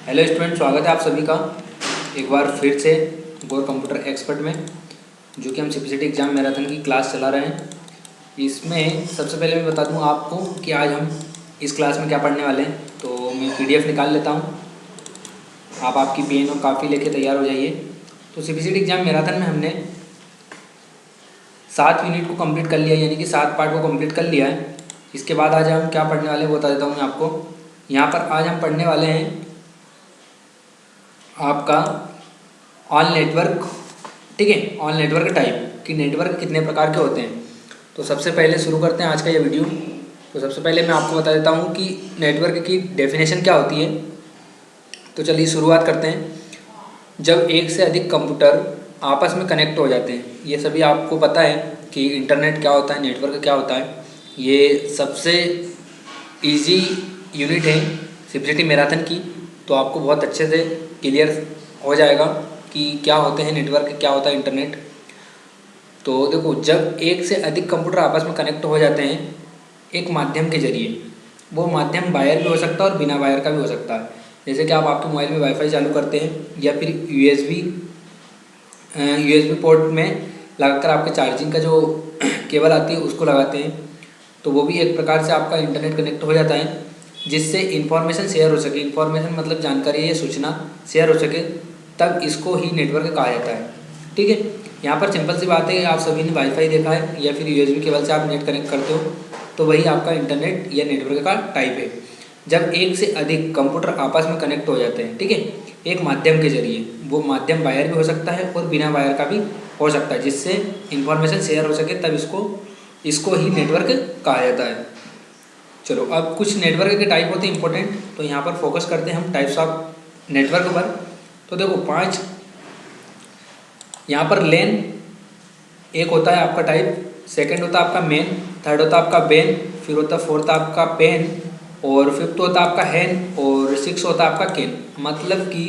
Hello student, स्वागत है आप सभी का एक बार फिर से गौर कंप्यूटर एक्सपर्ट में, जो कि हम सीपीसीटी एग्ज़ाम मैराथन की क्लास चला रहे हैं। इसमें सबसे पहले मैं बता दूं आपको कि आज हम इस क्लास में क्या पढ़ने वाले हैं। तो मैं पीडीएफ निकाल लेता हूं, आप आपकी पेन और कापी लेके तैयार हो जाइए। तो सीपीसीटी एग्ज़ाम मैराथन में हमने 7 यूनिट को कंप्लीट कर लिया, यानी कि 7 पार्ट को कंप्लीट कर लिया है। इसके बाद आज हम क्या पढ़ने वाले हैं वो बता देता हूँ मैं आपको। यहाँ पर आज हम पढ़ने वाले हैं आपका ऑल नेटवर्क, ठीक है। ऑल नेटवर्क टाइप कि नेटवर्क कितने प्रकार के होते हैं। तो सबसे पहले शुरू करते हैं आज का ये वीडियो। तो सबसे पहले मैं आपको बता देता हूँ कि नेटवर्क की डेफिनेशन क्या होती है। तो चलिए शुरुआत करते हैं। जब एक से अधिक कंप्यूटर आपस में कनेक्ट हो जाते हैं, ये सभी आपको पता है कि इंटरनेट क्या होता है, नेटवर्क क्या होता है। ये सबसे ईजी यूनिट है सीपीसीटी मैराथन की, तो आपको बहुत अच्छे से क्लियर हो जाएगा कि क्या होते हैं नेटवर्क, क्या होता है इंटरनेट। तो देखो, जब एक से अधिक कंप्यूटर आपस में कनेक्ट हो जाते हैं एक माध्यम के जरिए, वो माध्यम वायर भी हो सकता है और बिना वायर का भी हो सकता है। जैसे कि आप आपके मोबाइल में वाईफाई चालू करते हैं या फिर यूएसबी पोर्ट में लगाकर आपके चार्जिंग का जो केबल आती है उसको लगाते हैं, तो वो भी एक प्रकार से आपका इंटरनेट कनेक्ट हो जाता है, जिससे इन्फॉर्मेशन शेयर हो सके। इन्फॉर्मेशन मतलब जानकारी या सूचना शेयर हो सके, तब इसको ही नेटवर्क कहा जाता है, ठीक है। यहाँ पर सिंपल सी बात है, आप सभी ने वाईफाई देखा है या फिर यूएसबी केबल से आप नेट कनेक्ट करते हो, तो वही आपका इंटरनेट या नेटवर्क का टाइप है। जब एक से अधिक कंप्यूटर आपस में कनेक्ट हो जाते हैं, ठीक है, एक माध्यम के जरिए, वो माध्यम वायर भी हो सकता है और बिना वायर का भी हो सकता है, जिससे इन्फॉर्मेशन शेयर हो सके, तब इसको ही नेटवर्क कहा जाता है। चलो, अब कुछ नेटवर्क के टाइप होते हैं इंपॉर्टेंट, तो यहाँ पर फोकस करते हैं हम टाइप्स ऑफ नेटवर्क पर। तो देखो 5 यहाँ पर लेन एक होता है आपका टाइप, सेकंड होता है आपका मेन, थर्ड होता है आपका बेन, फिर होता है फोर्थ आपका पेन, और फिफ्थ होता है आपका हैन, और सिक्स होता है आपका केन। मतलब कि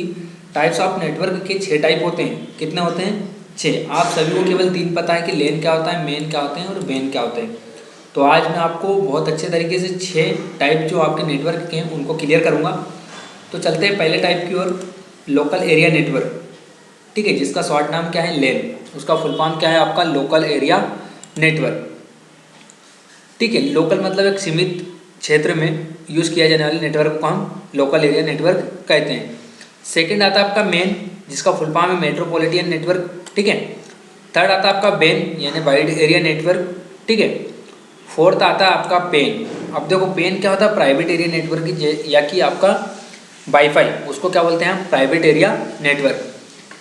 टाइप्स ऑफ नेटवर्क के 6 टाइप होते हैं। कितने होते हैं? 6। आप सभी को केवल 3 पता है कि लेन क्या होता है, मेन क्या होते हैं और बेन क्या होते हैं। तो आज मैं आपको बहुत अच्छे तरीके से 6 टाइप जो आपके नेटवर्क के हैं उनको क्लियर करूँगा। तो चलते हैं पहले टाइप की ओर, लोकल एरिया नेटवर्क, ठीक है, जिसका शॉर्ट नाम क्या है? लेन। उसका फुल फॉर्म क्या है आपका? लोकल एरिया नेटवर्क, ठीक है। लोकल मतलब एक सीमित क्षेत्र में यूज़ किया जाने वाले नेटवर्क को हम लोकल एरिया नेटवर्क कहते हैं। सेकंड आता है आपका मेन, जिसका फुल फॉर्म है मेट्रोपॉलिटन नेटवर्क, ठीक है। थर्ड आता है आपका बेन, यानी वाइड एरिया नेटवर्क, ठीक है। फोर्थ आता है आपका पेन। अब देखो, पेन क्या होता है? प्राइवेट एरिया नेटवर्क, या कि आपका वाईफाई, उसको क्या बोलते हैं हम? Private area network.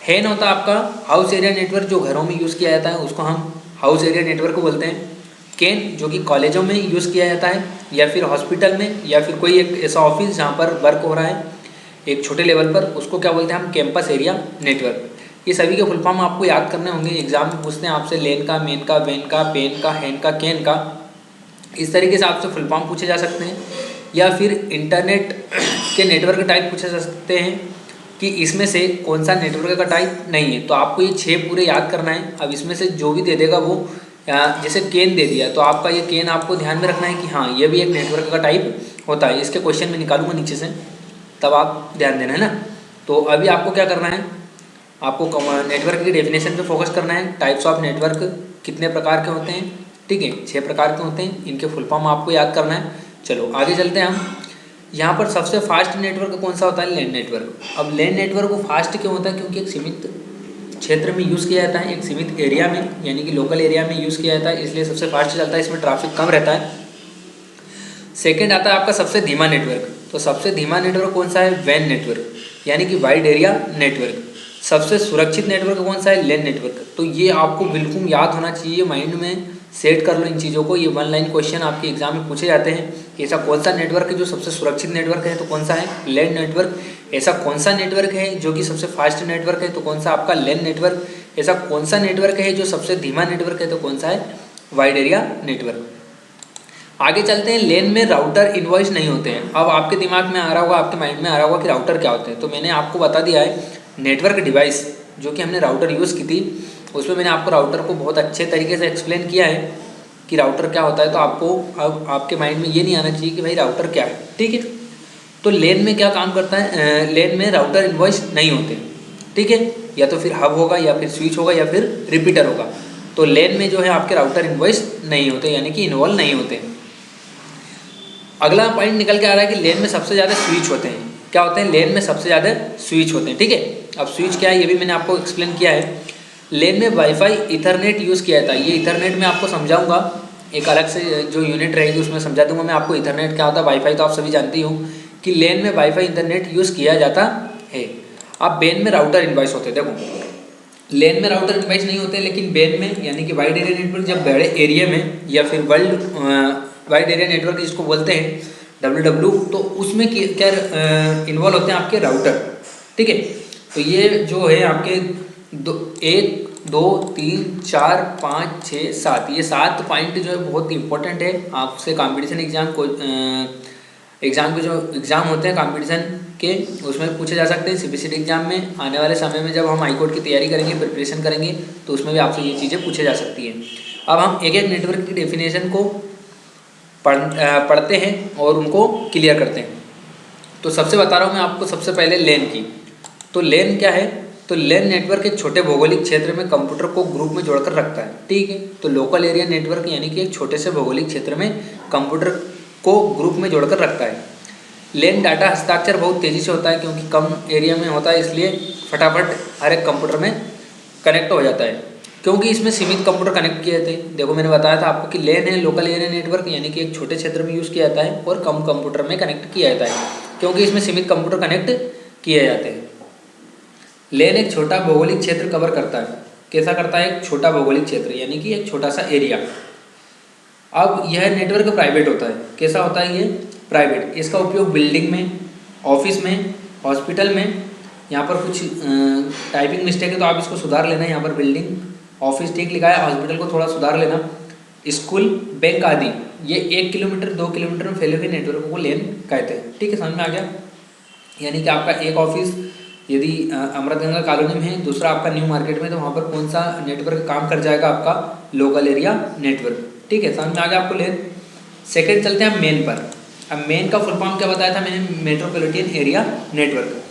हैन होता है आपका हाउस एरिया नेटवर्क, जो घरों में यूज़ किया जाता है उसको हम हाउस एरिया नेटवर्क बोलते हैं। केन, जो कि कॉलेजों में यूज़ किया जाता है या फिर हॉस्पिटल में या फिर कोई एक ऐसा ऑफिस जहाँ पर वर्क हो रहा है एक छोटे लेवल पर, उसको क्या बोलते हैं हम? Campus area network. ये सभी के फुल फॉर्म आपको याद करने होंगे, एग्जाम में पूछते हैं आपसे लेन का, मेन का, वेन का, पेन का, हैन का, केन का। इस तरीके से आपसे फुल फॉर्म पूछे जा सकते हैं, या फिर इंटरनेट के नेटवर्क टाइप पूछे जा सकते हैं कि इसमें से कौन सा नेटवर्क का टाइप नहीं है। तो आपको ये 6 पूरे याद करना है। अब इसमें से जो भी दे देगा वो, जैसे केन दे दिया तो आपका ये केन आपको ध्यान में रखना है कि हाँ, ये भी एक नेटवर्क का टाइप होता है। इसके क्वेश्चन में निकालूंगा नीचे से, तब आप ध्यान देना है ना। तो अभी आपको क्या करना है, आपको नेटवर्क की डेफिनेशन पे फोकस करना है। टाइप्स ऑफ नेटवर्क कितने प्रकार के होते हैं, ठीक है, 6 प्रकार के होते हैं। इनके फुल फॉर्म आपको याद करना है। चलो आगे चलते हैं हम। यहाँ पर सबसे फास्ट नेटवर्क कौन सा होता है? LAN network. अब लैन नेटवर्क वो फास्ट क्यों होता है? क्योंकि एक सीमित क्षेत्र में यूज़ किया जाता है, एक सीमित एरिया में, यानी कि लोकल एरिया में यूज़ किया जाता है, इसलिए सबसे फास्ट चलता है, इसमें ट्रैफिक कम रहता है। सेकंड आता है आपका सबसे धीमा नेटवर्क। तो सबसे धीमा नेटवर्क कौन सा है? वैन नेटवर्क, यानी कि वाइड एरिया नेटवर्क। सबसे सुरक्षित नेटवर्क कौन सा है? लेन नेटवर्क। तो ये आपको बिल्कुल याद होना चाहिए, माइंड में सेट कर लो इन चीज़ों को। ये 1 लाइन क्वेश्चन आपके एग्जाम में पूछे जाते हैं कि ऐसा कौन सा नेटवर्क है जो सबसे सुरक्षित नेटवर्क है, तो कौन सा है? लेन नेटवर्क। ऐसा कौन सा नेटवर्क है जो कि सबसे फास्ट नेटवर्क है, तो कौन सा आपका? लेन नेटवर्क। ऐसा कौन सा नेटवर्क है जो सबसे धीमा नेटवर्क है, तो कौन सा है? Wide area network. आगे चलते हैं। लेन में राउटर इन्वॉइस नहीं होते हैं। अब आपके दिमाग में आ रहा होगा, आपके माइंड में आ रहा होगा कि राउटर क्या होते हैं। तो मैंने आपको बता दिया है, नेटवर्क डिवाइस जो कि हमने राउटर यूज़ की थी, उसमें मैंने आपको राउटर को बहुत अच्छे तरीके से एक्सप्लेन किया है कि राउटर क्या होता है। तो आपको अब आपके माइंड में ये नहीं आना चाहिए कि भाई राउटर क्या है, ठीक है। तो लेन में क्या काम करता है, लेन में राउटर इन्वॉइस नहीं होते, ठीक है, या तो फिर हब होगा या फिर स्विच होगा या फिर रिपीटर होगा। तो लेन में जो है आपके राउटर इन्वॉइस नहीं होते, यानी कि इन्वॉल्व नहीं होते। अगला पॉइंट निकल के आ रहा है कि लेन में सबसे ज़्यादा स्विच होते हैं। क्या होते हैं? लेन में सबसे ज़्यादा स्विच होते हैं, ठीक है। अब स्विच क्या है ये भी मैंने आपको एक्सप्लेन किया है। लेन में वाईफाई इथरनेट यूज़ किया जाता है। ये इथरनेट मैं आपको समझाऊंगा, एक अलग से जो यूनिट रहेगी उसमें समझा दूंगा मैं आपको इथरनेट क्या होता है। वाईफाई तो आप सभी जानती हो कि लेन में वाईफाई इंटरनेट यूज़ किया जाता है। अब बेन में राउटर इन्वॉइस होते हैं। देखो लेन में राउटर इन्वॉइस नहीं होते, लेकिन बेन में यानी कि वाइड एरिया नेटवर्क जब बड़े एरिया में या फिर वर्ल्ड वाइड एरिया नेटवर्क जिसको बोलते हैं WW, तो उसमें क्या इन्वॉल्व होते हैं आपके राउटर, ठीक है। तो ये जो है आपके 1 2 3 4 5 6 7, ये 7 पॉइंट जो है बहुत इंपॉर्टेंट है आपसे कंपटीशन एग्जाम को एग्ज़ाम के जो एग्ज़ाम होते हैं कंपटीशन के, उसमें पूछे जा सकते हैं। CBCT एग्जाम में आने वाले समय में जब हम हाईकोर्ट की तैयारी करेंगे, प्रिपरेशन करेंगे, तो उसमें भी आपसे ये चीज़ें पूछे जा सकती हैं। अब हम एक एक नेटवर्क की डेफिनेशन को पढ़ते हैं और उनको क्लियर करते हैं। तो सबसे बता रहा हूँ मैं आपको सबसे पहले लेन की। तो लेन क्या है? तो लेन नेटवर्क एक छोटे भौगोलिक क्षेत्र में कंप्यूटर को ग्रुप में जोड़कर रखता है, ठीक है। तो लोकल एरिया नेटवर्क यानी कि एक छोटे से भौगोलिक क्षेत्र में कंप्यूटर को ग्रुप में जोड़कर रखता है। लेन डाटा हस्ताक्षर बहुत तेज़ी से होता है क्योंकि कम एरिया में होता है, इसलिए फटाफट हर एक कंप्यूटर में कनेक्ट हो जाता है, क्योंकि इसमें सीमित कंप्यूटर कनेक्ट किए थे। देखो मैंने बताया था आपको कि लेन है लोकल एरिया नेटवर्क, यानी कि एक छोटे क्षेत्र में यूज़ किया जाता है और कम कंप्यूटर में कनेक्ट किया जाता है, क्योंकि इसमें सीमित कंप्यूटर कनेक्ट किए जाते हैं। लेन एक छोटा भौगोलिक क्षेत्र कवर करता है। कैसा करता है? एक छोटा भौगोलिक क्षेत्र यानी कि एक छोटा सा एरिया। अब यह नेटवर्क प्राइवेट होता है। कैसा होता है ये? प्राइवेट। इसका उपयोग बिल्डिंग में, ऑफिस में, हॉस्पिटल में, यहाँ पर कुछ टाइपिंग मिस्टेक है तो आप इसको सुधार लेना। यहाँ पर बिल्डिंग, ऑफिस ठीक लिखा है, हॉस्पिटल को थोड़ा सुधार लेना, स्कूल, बैंक आदि, ये 1 किलोमीटर 2 किलोमीटर में फैले हुए नेटवर्क को लेन कहते हैं, ठीक है। समझ में आ गया? यानी कि आपका एक ऑफिस यदि अमृतगंगा कॉलोनी में है, दूसरा आपका न्यू मार्केट में, तो वहाँ पर कौन सा नेटवर्क काम कर जाएगा? आपका लोकल एरिया नेटवर्क, ठीक है। समझ में आ गया आपको लेन। सेकंड चलते हैं मेन पर। अब मेन का फुल फॉर्म क्या बताया था मैंने? Metropolitan area network.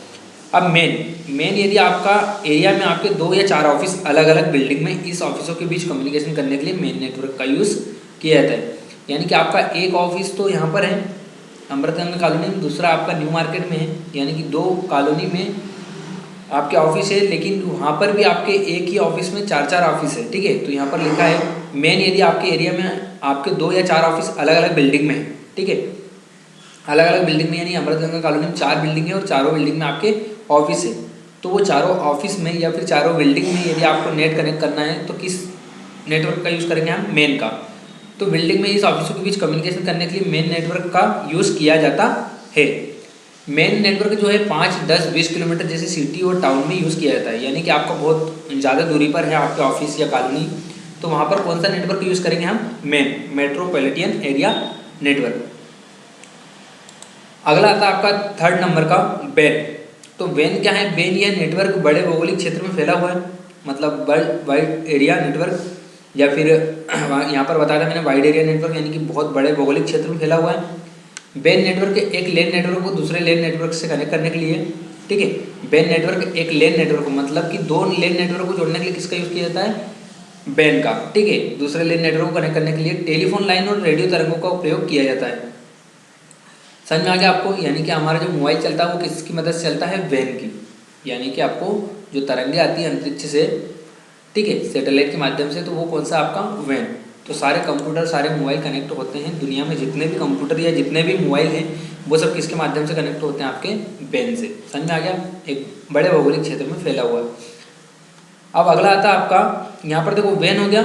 अब मेन यदि आपका एरिया में आपके 2 या 4 ऑफिस अलग अलग बिल्डिंग में, इस ऑफिसों के बीच कम्युनिकेशन करने के लिए मेन नेटवर्क का यूज़ किया जाता है। यानी कि आपका एक ऑफिस तो यहाँ पर है अमृतगंगा कॉलोनी में, दूसरा आपका न्यू मार्केट में है, यानी कि 2 कॉलोनी में आपके ऑफिस है, लेकिन वहाँ पर भी आपके एक ही ऑफिस में 4 ऑफिस है, ठीक है। तो यहाँ पर लिखा है मेन यदि आपके एरिया में आपके 2 या 4 ऑफिस अलग अलग बिल्डिंग में है, ठीक है, अलग अलग बिल्डिंग में, यानी अमृतगंगा कॉलोनी में 4 बिल्डिंग है और चारों बिल्डिंग में आपके ऑफिस है, तो वो चारों ऑफिस में या फिर चारों बिल्डिंग में यदि आपको नेट कनेक्ट करना है तो किस नेटवर्क का यूज़ करेंगे हम? मेन का। तो बिल्डिंग में इस ऑफिसों के बीच कम्युनिकेशन करने के लिए मेन नेटवर्क का यूज़ किया जाता है। मेन नेटवर्क जो है 5, 10, 20 किलोमीटर जैसे सिटी और टाउन में यूज़ किया जाता है, यानी कि आपका बहुत ज़्यादा दूरी पर है आपके ऑफिस या कॉलोनी, तो वहाँ पर कौन सा नेटवर्क यूज़ करेंगे हम? Main, metropolitan area network. अगला आता है आपका 3rd नंबर का बेन। तो बेन क्या है? बेन यह नेटवर्क बड़े भौगोलिक क्षेत्र में फैला हुआ है, मतलब वर्ल्ड वाइड एरिया नेटवर्क, या फिर यहाँ पर बताया था मैंने वाइड एरिया नेटवर्क, यानी कि बहुत बड़े भौगोलिक क्षेत्र में फैला हुआ है। बेन नेटवर्क एक लेन नेटवर्क को दूसरे लेन नेटवर्क से कनेक्ट करने के लिए, ठीक है। बेन नेटवर्क एक लेन नेटवर्क, मतलब कि 2 लेन नेटवर्क को जोड़ने के लिए किसका यूज़ किया जाता है? बेन का, ठीक है। दूसरे लेन नेटवर्क को कनेक्ट करने के लिए टेलीफोन लाइन और रेडियो तरंगों का उपयोग किया जाता है। समझ में आ गया आपको? यानी कि हमारा जो मोबाइल चलता है वो किसकी मदद से चलता है? वेन की। यानी कि आपको जो तरंगे आती है अंतरिक्ष से, ठीक है, सैटेलाइट के माध्यम से, तो वो कौन सा? आपका वेन। तो सारे कंप्यूटर, सारे मोबाइल कनेक्ट होते हैं दुनिया में, जितने भी कंप्यूटर या जितने भी मोबाइल हैं वो सब किसके माध्यम से कनेक्ट होते हैं? आपके वेन से। समझ में आ गया? एक बड़े भौगोलिक क्षेत्र में फैला हुआ है। अब अगला आता है आपका, यहाँ पर देखो वेन हो गया,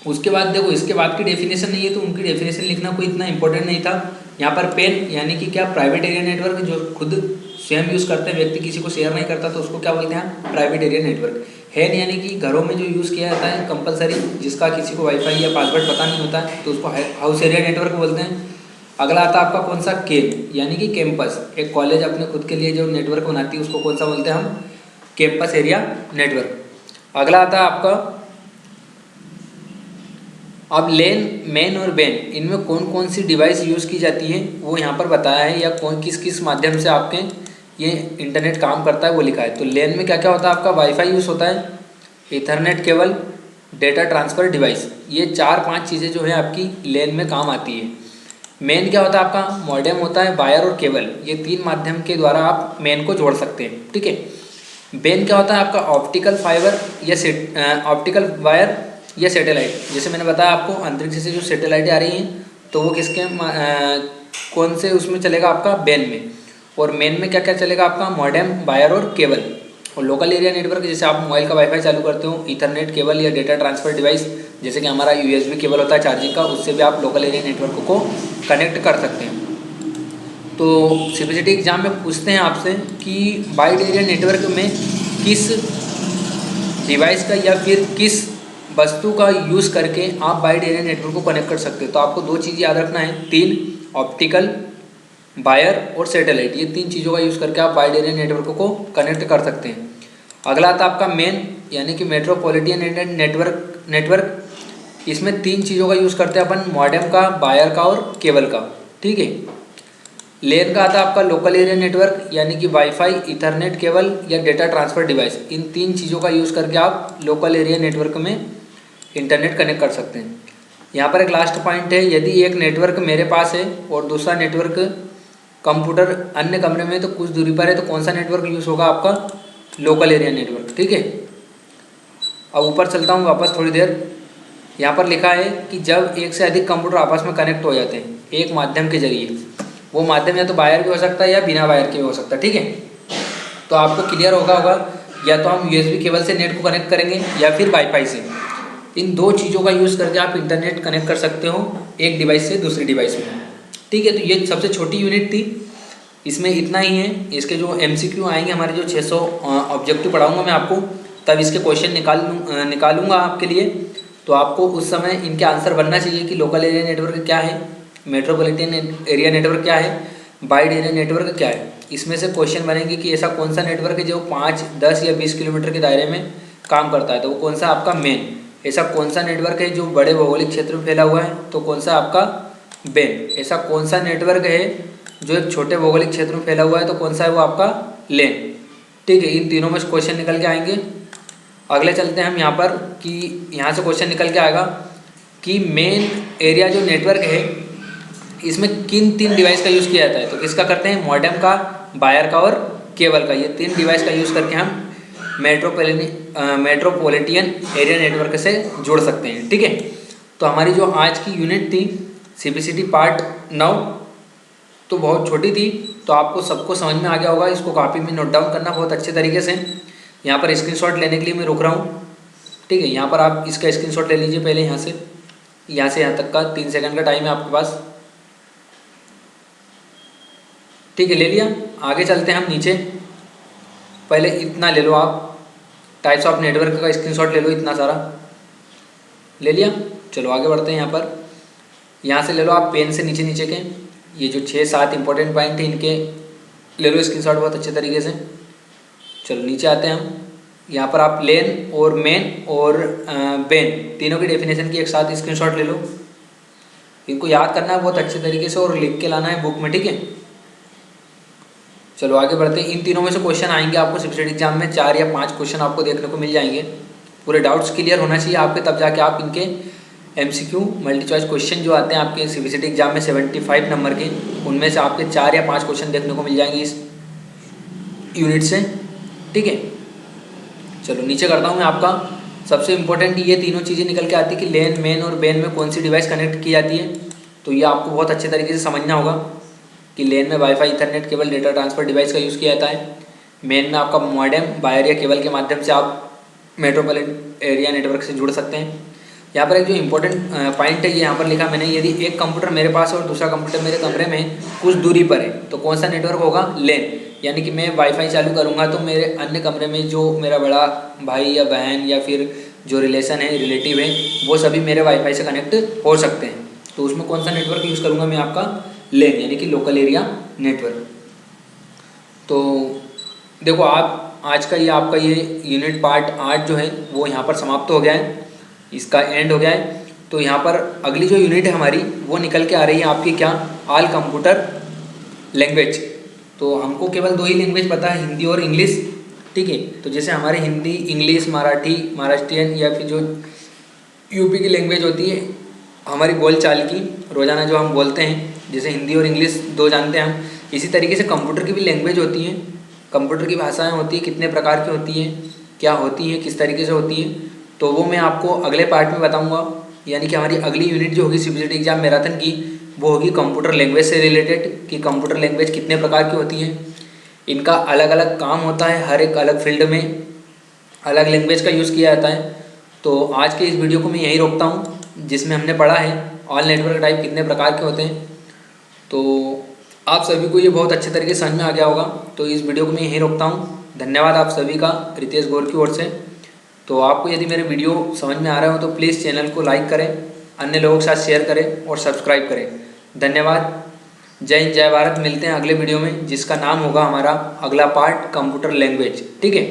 उसके बाद देखो इसके बाद की डेफिनेशन नहीं है, तो उनकी डेफिनेशन लिखना कोई इतना इंपॉर्टेंट नहीं था। यहाँ पर पेन यानी कि क्या? प्राइवेट एरिया नेटवर्क, जो खुद स्वयं यूज़ करते हैं व्यक्ति, किसी को शेयर नहीं करता, तो उसको क्या बोलते हैं? Private area network. हैन यानी कि घरों में जो यूज़ किया जाता है कंपलसरी, जिसका किसी को वाईफाई या पासवर्ड पता नहीं होता है, तो उसको हाउस एरिया नेटवर्क बोलते हैं। अगला आता है आपका कौन सा? केम यानी कि कैंपस। एक कॉलेज अपने खुद के लिए जो नेटवर्क बनाती है उसको कौन सा बोलते हैं हम? Campus area network. अगला आता है आपका अब लेन, मेन और बेन इनमें कौन कौन सी डिवाइस यूज़ की जाती है वो यहाँ पर बताया है, या कौन किस किस माध्यम से आपके ये इंटरनेट काम करता है वो लिखा है। तो लेन में क्या क्या होता है आपका, वाईफाई यूज़ होता है, Ethernet cable, data transfer device, ये 4-5 चीज़ें जो है आपकी लेन में काम आती है। मेन क्या होता है आपका, मॉडेम होता है, वायर और केबल, ये 3 माध्यम के द्वारा आप मेन को जोड़ सकते हैं, ठीक है। बेन क्या होता है आपका, ऑप्टिकल फाइबर या ऑप्टिकल वायर या सैटेलाइट। जैसे मैंने बताया आपको, अंतरिक्ष से जो सैटेलाइटें आ रही हैं तो वो किसके कौन से उसमें चलेगा आपका, बेन में। और मेन में क्या क्या चलेगा आपका, मॉडेम, वायर और केबल। और लोकल एरिया नेटवर्क, जैसे आप मोबाइल का वाईफाई चालू करते हो, ईथरनेट केबल या डेटा ट्रांसफ़र डिवाइस, जैसे कि हमारा यूएसबी केबल होता है चार्जिंग का, उससे भी आप लोकल एरिया नेटवर्क को कनेक्ट कर सकते हैं। तो सीपीसीटी एग्जाम में पूछते हैं आपसे कि वाइड एरिया नेटवर्क में किस डिवाइस का या फिर किस वस्तु का यूज़ करके आप वाइड एरिया नेटवर्क को कनेक्ट कर सकते हैं। तो आपको 2 चीज़ याद रखना है, 3, ऑप्टिकल वायर और सैटेलाइट, ये 3 चीज़ों का यूज़ करके आप वाइड एरिया नेटवर्क को कनेक्ट कर सकते हैं। अगला आता है आपका मेन, यानी कि मेट्रोपॉलिटन नेटवर्क। इसमें 3 चीज़ों का यूज़ करते हैं अपन, मॉडेम का, वायर का और केबल का, ठीक है। लेन का आता है आपका लोकल एरिया नेटवर्क, यानी कि वाईफाई, ईथरनेट केबल या डेटा ट्रांसफ़र डिवाइस, इन 3 चीज़ों का यूज़ करके आप लोकल एरिया नेटवर्क में इंटरनेट कनेक्ट कर सकते हैं। यहाँ पर एक लास्ट पॉइंट है, यदि एक नेटवर्क मेरे पास है और दूसरा नेटवर्क कंप्यूटर अन्य कमरे में तो कुछ दूरी पर है, तो कौन सा नेटवर्क यूज़ होगा आपका, लोकल एरिया नेटवर्क, ठीक है। अब ऊपर चलता हूँ वापस थोड़ी देर। यहाँ पर लिखा है कि जब एक से अधिक कंप्यूटर आपस में कनेक्ट हो जाते हैं एक माध्यम के जरिए, वो माध्यम या तो वायर भी हो सकता है या बिना वायर के भी हो सकता है, ठीक है। तो आपको क्लियर होगा या तो हम यूएसबी केबल से नेट को कनेक्ट करेंगे या फिर वाईफाई से। इन 2 चीज़ों का यूज़ करके आप इंटरनेट कनेक्ट कर सकते हो एक डिवाइस से दूसरी डिवाइस में, ठीक है। तो ये सबसे छोटी यूनिट थी, इसमें इतना ही है। इसके जो एमसीक्यू आएंगे हमारे, जो 600 ऑब्जेक्टिव पढ़ाऊँगा मैं आपको, तब इसके क्वेश्चन निकालूंगा आपके लिए। तो आपको उस समय इनके आंसर बनना चाहिए कि लोकल एरिया नेटवर्क क्या है, मेट्रोपॉलिटन एरिया नेटवर्क क्या है, वाइड एरिया नेटवर्क क्या है। इसमें से क्वेश्चन बनेंगे कि ऐसा कौन सा नेटवर्क है जो 5, 10 या 20 किलोमीटर के दायरे में काम करता है, तो वो कौन सा आपका मेन। ऐसा कौन सा नेटवर्क है जो बड़े भौगोलिक क्षेत्र में फैला हुआ है, तो कौन सा आपका बेन। ऐसा कौन सा नेटवर्क है जो एक छोटे भौगोलिक क्षेत्र में फैला हुआ है, तो कौन सा है वो आपका लेन, ठीक है। इन तीनों में से क्वेश्चन निकल के आएंगे। अगले चलते हैं हम यहाँ पर कि यहाँ से क्वेश्चन निकल के आएगा कि मेन एरिया जो नेटवर्क है इसमें किन 3 डिवाइस का यूज़ किया जाता है। तो किसका करते हैं, मॉडेम का, वायर का और केबल का, ये 3 डिवाइस का यूज़ करके हम मेट्रोपॉलिटन एरिया नेटवर्क से जोड़ सकते हैं, ठीक है। तो हमारी जो आज की यूनिट थी सीपीसीटी पार्ट 9, तो बहुत छोटी थी, तो आपको सबको समझ में आ गया होगा। इसको कॉपी में नोट डाउन करना बहुत अच्छे तरीके से। यहाँ पर स्क्रीनशॉट लेने के लिए मैं रुक रहा हूँ, ठीक है। यहाँ पर आप इसका स्क्रीनशॉट ले लीजिए पहले, यहाँ से यहाँ तक का 3 सेकंड का टाइम है आपके पास, ठीक है। ले लिया, आगे चलते हैं हम नीचे। पहले इतना ले लो आप, टाइप्स ऑफ नेटवर्क का स्क्रीनशॉट ले लो, इतना सारा ले लिया। चलो आगे बढ़ते हैं। यहाँ पर यहाँ से ले लो आप पेन से नीचे नीचे के, ये जो 6-7 इंपॉर्टेंट पॉइंट है इनके ले लो स्क्रीनशॉट बहुत अच्छे तरीके से। चलो नीचे आते हैं हम। यहाँ पर आप लेन और मेन और बेन तीनों की डेफिनेशन की एक साथ स्क्रीनशॉट ले लो। इनको याद करना है बहुत अच्छे तरीके से और लिख के लाना है बुक में, ठीक है। चलो आगे बढ़ते हैं। इन तीनों में से क्वेश्चन आएंगे आपको सीपीसीटी एग्जाम में, 4 या 5 क्वेश्चन आपको देखने को मिल जाएंगे। पूरे डाउट्स क्लियर होना चाहिए आपके, तब जाके आप इनके एमसीक्यू मल्टी चॉइस क्वेश्चन जो आते हैं आपके सीपीसीटी एग्जाम में 75 नंबर के, उनमें से आपके 4 या 5 क्वेश्चन देखने को मिल जाएंगे इस यूनिट से, ठीक है। चलो नीचे करता हूँ मैं आपका। सबसे इम्पोर्टेंट ये तीनों चीज़ें निकल के आती है कि लेन, मेन और बेन में कौन सी डिवाइस कनेक्ट की जाती है। तो ये आपको बहुत अच्छे तरीके से समझना होगा कि लेन में wifi, Ethernet cable, data transfer device का यूज़ किया जाता है। मेन में आपका मॉडेम, वायर या केबल के माध्यम से आप मेट्रोपॉलिटन एरिया नेटवर्क से जुड़ सकते हैं। यहाँ पर एक जो इम्पोर्टेंट पॉइंट है ये यहाँ पर लिखा मैंने, यदि एक कंप्यूटर मेरे पास है और दूसरा कंप्यूटर मेरे कमरे में कुछ दूरी पर है, तो कौन सा नेटवर्क होगा, लेन। यानी कि मैं वाईफाई चालू करूँगा तो मेरे अन्य कमरे में जो मेरा बड़ा भाई या बहन या फिर जो रिलेशन है, रिलेटिव है, वो सभी मेरे वाईफाई से कनेक्ट हो सकते हैं। तो उसमें कौन सा नेटवर्क यूज़ करूँगा मैं, आपका लेन, यानी कि लोकल एरिया नेटवर्क। तो देखो आप आज का ये आपका ये यूनिट पार्ट 8 जो है वो यहाँ पर समाप्त हो गया है, इसका एंड हो गया है। तो यहाँ पर अगली जो यूनिट है हमारी वो निकल के आ रही है आपकी क्या, ऑल कंप्यूटर लैंग्वेज। तो हमको केवल 2 ही लैंग्वेज पता है, हिंदी और इंग्लिश, ठीक है। तो जैसे हमारे हिंदी, इंग्लिश, मराठी, महाराष्ट्रियन या फिर जो यूपी की लैंग्वेज होती है हमारी बोलचाल की, रोज़ाना जो हम बोलते हैं, जैसे हिंदी और इंग्लिश 2 जानते हैं हम, इसी तरीके से कंप्यूटर की भी लैंग्वेज होती है, कंप्यूटर की भाषाएं होती है, कितने प्रकार की होती हैं, क्या होती हैं, किस तरीके से होती हैं, तो वो मैं आपको अगले पार्ट में बताऊँगा। यानी कि हमारी अगली यूनिट जो होगी सीबीसीटी एग्जाम मैराथन की, वो होगी कंप्यूटर लैंग्वेज से रिलेटेड, कि कंप्यूटर लैंग्वेज कितने प्रकार की होती हैं, इनका अलग अलग काम होता है, हर एक अलग फील्ड में अलग लैंग्वेज का यूज़ किया जाता है। तो आज के इस वीडियो को मैं यहीं रोकता हूँ, जिसमें हमने पढ़ा है ऑल नेटवर्क टाइप कितने प्रकार के होते हैं। तो आप सभी को ये बहुत अच्छे तरीके से समझ में आ गया होगा। तो इस वीडियो को मैं यहीं रोकता हूँ। धन्यवाद आप सभी का रितेश गौर की ओर से। तो आपको यदि मेरे वीडियो समझ में आ रहे हो तो प्लीज़ चैनल को लाइक करें, अन्य लोगों के साथ शेयर करें और सब्सक्राइब करें। धन्यवाद। जय हिंद, जय भारत। मिलते हैं अगले वीडियो में, जिसका नाम होगा हमारा अगला पार्ट कंप्यूटर लैंग्वेज, ठीक है।